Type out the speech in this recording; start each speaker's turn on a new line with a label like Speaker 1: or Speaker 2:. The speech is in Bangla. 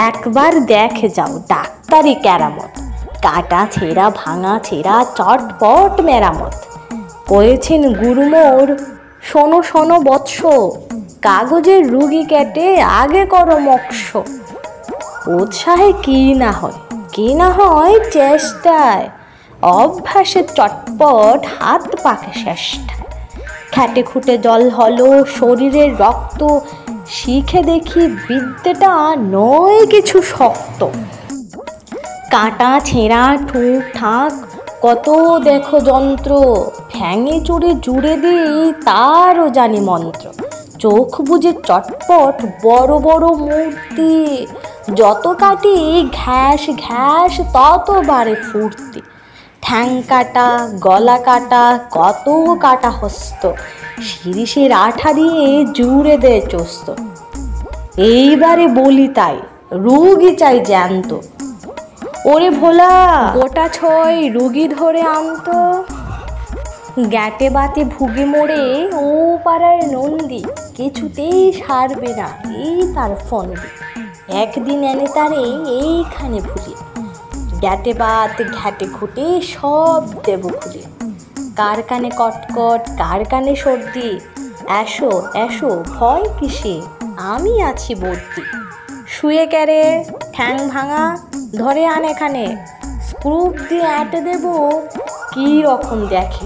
Speaker 1: একবার দেখে যাও ডাক্তারি কেরামত, কাটা ছেঁড়া ভাঙা ছেঁড়া চটপট মেরামত। কয়েছেন গুরুমোর শোনো শোনো বৎস, কাগজের রুগী কেটে আগে করো মোক্ষ। উৎসাহে কি না হয় চেষ্টায়, অভ্যাসে চটপট হাত পাকে শেষটায়। খেটে খুঁটে জল হলো শরীরের রক্ত, শিখে দেখি বিদ্যেটা নয় কিছু শক্ত। কাটা ছেঁড়া ঠুক ঠাক কত দেখো যন্ত্র, ঠ্যাঙে চড়ে জুড়ে দিই তারও জানি মন্ত্র। চোখ বুজে চটপট বড় বড় মূর্তি, যত কাটি ঘ্যাস ঘ্যাস তত বাড়ে ফুর্তি। ঠ্যাং কাটা গলা কাটা কত কাটা হস্ত, শিরিষের আঠা দিয়ে জুড়ে দেয় চস্ত। এইবারে বলি তাই রুগী চাই জ্যান্ত, ওরে ভোলা গোটা ছয় রুগী ধরে আনতো। গ্যাটে বাতে ভুগে মোড়ে ও পাড়ার নন্দী, কিছুতেই সারবে না এই তার ফন্দি। একদিন এনে তারে এইখানে ভুলি, গ্যাটে বাত ঘ্যাটে খুঁটে সব দেব খুলে। কার কানে কটকট কার কানে সর্দি, এসো এসো ভয় কিসে আমি আছি বর্তি। শুয়ে ক্যারে ঠ্যাং ভাঙা ধরে আন এখানে, স্ক্রুপ দিয়ে এঁটে দেব কি রকম দেখে।